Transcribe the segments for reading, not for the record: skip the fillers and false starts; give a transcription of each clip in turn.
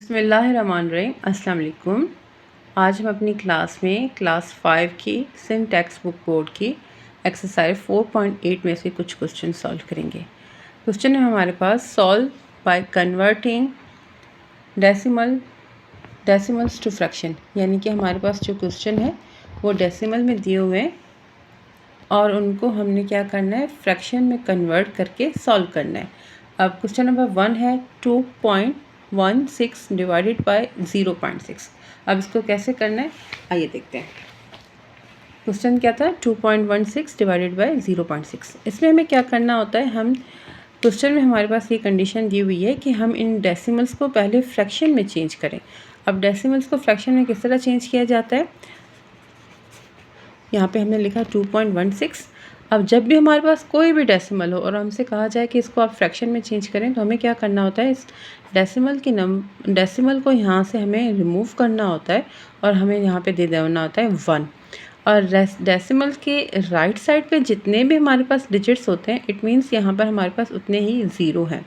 बिस्मिल्लाहिर्रहमानिर्रहीम। अस्सलाम वालेकुम। आज हम अपनी क्लास में क्लास 5 की सिंध टेक्स्ट बुक बोर्ड की एक्सरसाइज 4.8 में से कुछ क्वेश्चन सॉल्व करेंगे। क्वेश्चन है हमारे पास, solve by converting decimals to fraction. यानी कि हमारे पास जो क्वेश्चन है वो डेसिमल में दिए हुए हैं और उनको हमने क्या करना है, फ्रैक्शन में कन्वर्ट करके सॉल्व करना है। अब क्वेश्चन नंबर 1 है 2.16 डिवाइडेड बाय 0.6। अब इसको कैसे करना है आइए देखते हैं। क्वेश्चन क्या था, 2.16 डिवाइडेड बाय 0.6। इसमें हमें क्या करना होता है, हम क्वेश्चन में हमारे पास ये कंडीशन दी हुई है कि हम इन डेसिमल्स को पहले फ्रैक्शन में चेंज करें। अब डेसिमल्स को फ्रैक्शन में किस तरह चेंज किया जाता है, यहाँ पे हमने लिखा 2.16। अब जब भी हमारे पास कोई भी डेसिमल हो और हमसे कहा जाए कि इसको आप फ्रैक्शन में चेंज करें, तो हमें क्या करना होता है, इस डेसिमल को यहाँ से हमें रिमूव करना होता है और हमें यहाँ पे दे देना होता है 1। और डेसिमल के राइट साइड पे जितने भी हमारे पास डिजिट्स होते हैं, इट मीन्स यहाँ पर हमारे पास उतने ही ज़ीरो हैं।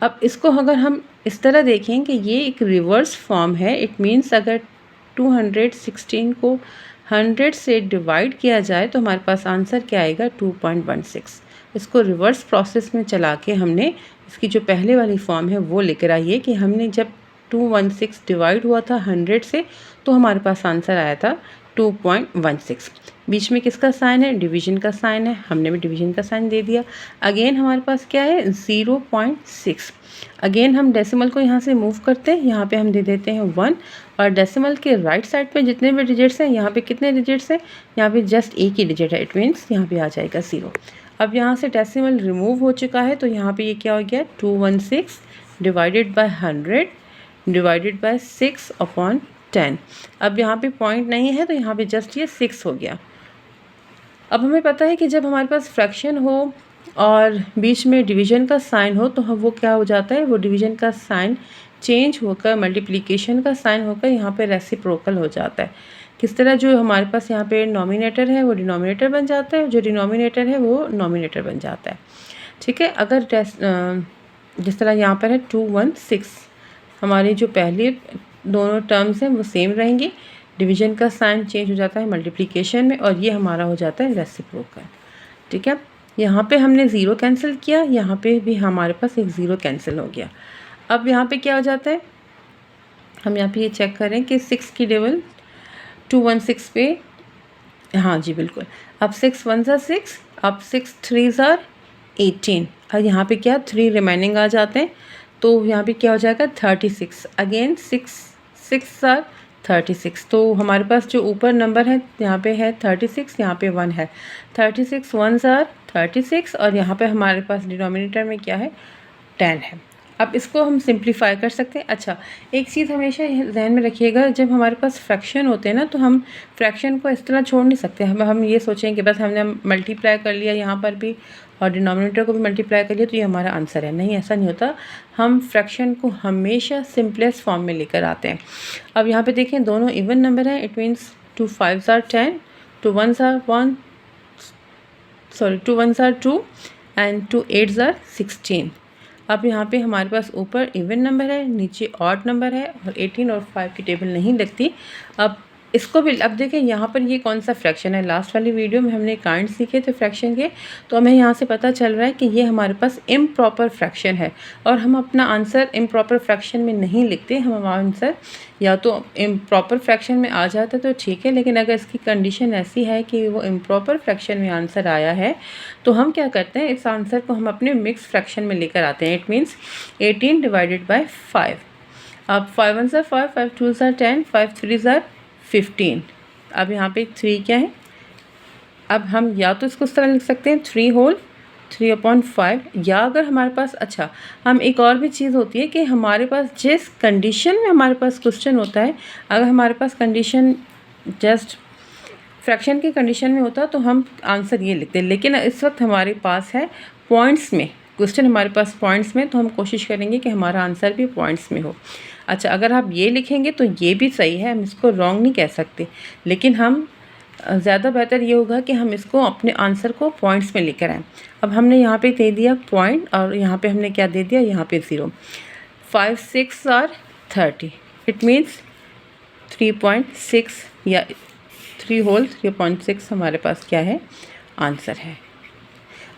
अब इसको अगर हम इस तरह देखें कि ये एक रिवर्स फॉर्म है, इट मीन्स अगर 216 को 100 से डिवाइड किया जाए तो हमारे पास आंसर क्या आएगा, 2.16। इसको रिवर्स प्रोसेस में चला के हमने इसकी जो पहले वाली फॉर्म है वो लेकर आइए कि हमने जब 216 डिवाइड हुआ था 100 से तो हमारे पास आंसर आया था 2.16। बीच में किसका साइन है, डिवीजन का साइन है, हमने भी डिवीजन का साइन दे दिया। अगेन हमारे पास क्या है, 0.6। अगेन हम डेसिमल को यहाँ से मूव करते हैं, यहाँ पे हम दे देते हैं 1 और डेसिमल के राइट साइड पे जितने भी डिजिट्स हैं, यहाँ पे कितने डिजिट्स हैं, यहाँ पे जस्ट एक ही डिजिट है, इट मीन्स यहाँ पे आ जाएगा 0। अब यहाँ से डेसिमल रिमूव हो चुका है तो यहाँ पे ये क्या हो गया, 216 डिवाइडेड बाय 100 डिवाइडेड बाय 6/10। अब यहाँ पे पॉइंट नहीं है तो यहाँ पे जस्ट ये 6 हो गया। अब हमें पता है कि जब हमारे पास फ्रैक्शन हो और बीच में डिवीजन का साइन हो तो वो क्या हो जाता है, वो डिवीजन का साइन चेंज होकर मल्टीप्लिकेशन का साइन होकर यहाँ पे रेसिप्रोकल हो जाता है। किस तरह, जो हमारे पास यहाँ पे नॉमिनेटर है वो डिनोमिनेटर बन जाता है, जो डिनोमिनेटर है वो नॉमिनेटर बन जाता है। ठीक है, अगर जिस तरह यहाँ पर है 216, हमारी जो पहली दोनों टर्म्स हैं वो सेम रहेंगी, डिवीजन का साइन चेंज हो जाता है मल्टीप्लिकेशन में और ये हमारा हो जाता है रेसिप्रोकल। ठीक है, यहाँ पे हमने ज़ीरो कैंसिल किया, यहाँ पे भी हमारे पास एक ज़ीरो कैंसिल हो गया। अब यहाँ पे क्या हो जाता है, हम यहाँ पे ये चेक करें कि 6 की टेबल 216 पे, हाँ जी बिल्कुल। अब 6 1 ज़ा 6, अब 6 3 ज़ा 18 और यहाँ पे क्या 3 रिमेनिंग आ जाते हैं तो यहाँ पे क्या हो जाएगा 36। अगेन 6 ज़ा 36, तो हमारे पास जो ऊपर नंबर है यहाँ पे है 36, यहाँ पे 1 है, 36 1 ज़ा 36 और यहाँ पे हमारे पास डिनोमिनेटर में क्या है 10 है। अब इसको हम सिंप्लीफाई कर सकते हैं। अच्छा, एक चीज़ हमेशा जहन में रखिएगा, जब हमारे पास फ्रैक्शन होते हैं ना तो हम फ्रैक्शन को इस तरह छोड़ नहीं सकते। हम ये सोचें कि बस हमने मल्टीप्लाई कर लिया यहाँ पर भी और डिनोमिनेटर को भी मल्टीप्लाई कर लिया तो ये हमारा आंसर है। नहीं, ऐसा नहीं होता। हम फ्रैक्शन को हमेशा सिंपलेस्ट फॉर्म में लेकर आते हैं। अब यहाँ पे देखें दोनों इवन नंबर हैं, इट मीन्स 2 5 ज़ा 10, 2 1 ज़ा 1, सॉरी 2 1 ज़ा 2 एंड 2 8 ज़ा 16। अब यहाँ पे हमारे पास ऊपर इवन नंबर है, नीचे ऑड नंबर है और 18 और 5 की टेबल नहीं लगती। अब इसको भी, अब देखें यहाँ पर ये कौन सा फ्रैक्शन है, लास्ट वाली वीडियो में हमने काइंड सीखे थे फ्रैक्शन के, तो हमें यहाँ से पता चल रहा है कि ये हमारे पास इम्प्रॉपर फ्रैक्शन है और हम अपना आंसर इम्प्रॉपर फ्रैक्शन में नहीं लिखते। हम हमारा आंसर या तो इम्प्रॉपर फ्रैक्शन में आ जाता है तो ठीक है, लेकिन अगर इसकी कंडीशन ऐसी है कि वो इम्प्रॉपर फ्रैक्शन में आंसर आया है तो हम क्या करते हैं, इस आंसर को हम अपने मिक्स फ्रैक्शन में लेकर आते हैं। It means 18 divided by 5। अब 5 1 ज़ा 5, 5 2 ज़ा 10, 5 3 ज़ा 15। अब यहाँ पे 3 क्या है, अब हम या तो इसको इस तरह लिख सकते हैं 3 होल 3/5, या अगर हमारे पास, अच्छा हम एक और भी चीज़ होती है कि हमारे पास जिस कंडीशन में हमारे पास क्वेश्चन होता है, अगर हमारे पास कंडीशन जस्ट फ्रैक्शन की कंडीशन में होता तो हम आंसर ये लिखते हैं, लेकिन इस वक्त हमारे पास है पॉइंट्स में क्वेश्चन, हमारे पास पॉइंट्स में, तो हम कोशिश करेंगे कि हमारा आंसर भी पॉइंट्स में हो। अच्छा, अगर आप ये लिखेंगे तो ये भी सही है, हम इसको रॉन्ग नहीं कह सकते, लेकिन हम ज़्यादा बेहतर ये होगा कि हम इसको अपने आंसर को पॉइंट्स में लेकर आएँ। अब हमने यहाँ पे दे दिया पॉइंट और यहाँ पे हमने क्या दे दिया, यहाँ पे 0। 5 6 और 30। इट मीन्स 3.6 या 3 होल 3.6 हमारे पास क्या है, आंसर है।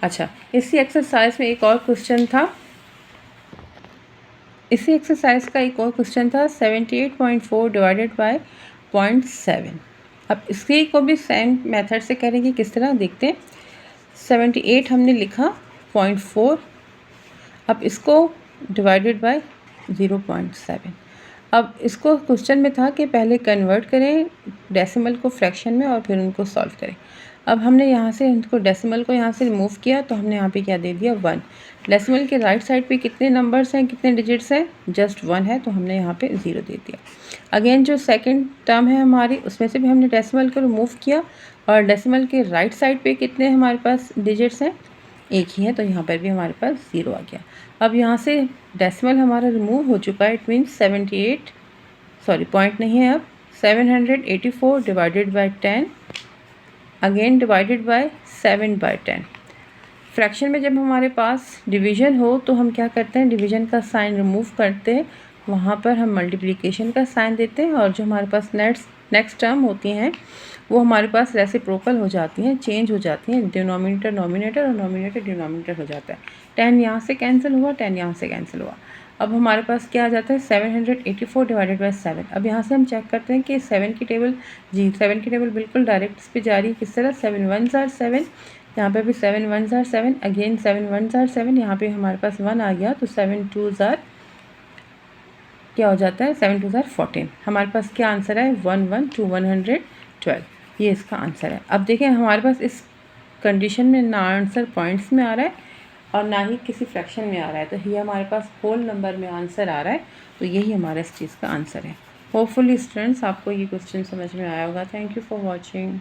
अच्छा, इसी एक्सरसाइज में एक और क्वेश्चन था, इसी एक्सरसाइज का एक और क्वेश्चन था 78.4 डिवाइडेड बाय 0.7। अब इसकी को भी सेम मेथड से करेंगे, किस तरह देखते हैं। 78 हमने लिखा 0.4, अब इसको डिवाइडेड बाय 0.7। अब इसको क्वेश्चन में था कि पहले कन्वर्ट करें डेसिमल को फ्रैक्शन में और फिर उनको सॉल्व करें। अब हमने यहाँ से उनको डेसिमल को यहाँ से रिमूव किया तो हमने यहाँ पे क्या दे दिया, 1। डेसिमल के राइट साइड पे कितने नंबर्स हैं, कितने डिजिट्स हैं, जस्ट 1 है, तो हमने यहाँ पे 0 दे दिया। अगेन जो सेकंड टर्म है हमारी, उसमें से भी हमने डेसिमल को रिमूव किया और डेसिमल के राइट साइड पे कितने हमारे पास डिजिट्स हैं, एक ही है, तो यहाँ पर भी हमारे पास 0 आ गया। अब यहाँ से डेसिमल हमारा रिमूव हो चुका है, इट मीन्स 78, सॉरी पॉइंट नहीं है, अब 784 divided by 10, again divided by 7/10। Fraction में जब हमारे पास डिवीज़न हो तो हम क्या करते हैं, डिवीज़न का साइन रिमूव करते हैं, वहाँ पर हम मल्टीप्लिकेशन का साइन देते हैं और जो हमारे पास नेक्स्ट टर्म होती हैं वो हमारे पास रेसिप्रोकल हो जाती हैं, चेंज हो जाती हैं, डिनोमिनेटर नोमिनेटर और नोमिनेटर डिनोमिनेटर हो जाता है। 10 यहाँ से कैंसिल हुआ, 10 यहाँ से कैंसिल हुआ। अब हमारे पास क्या आ जाता है, 784 डिवाइडेड बाय 7। अब यहाँ से हम चेक करते हैं कि 7 की टेबल, जी 7 की टेबल बिल्कुल डायरेक्ट इस पर जा रही है, किस तरह, 7 1s are 7, यहाँ पे भी 7 1s are 7, again 7 1s are 7, यहाँ पे हमारे पास 1 आ गया तो 7 2s are क्या हो जाता है, 7 2s are 14। हमारे पास क्या आंसर है, 112, ये इसका आंसर है। अब देखें हमारे पास इस कंडीशन में ना आंसर पॉइंट्स में आ रहा है और ना ही किसी फ्रैक्शन में आ रहा है, तो ये हमारे पास होल नंबर में आंसर आ रहा है, तो यही हमारा इस चीज़ का आंसर है। होपफुली स्टूडेंट्स आपको ये क्वेश्चन समझ में आया होगा। Thank you for watching.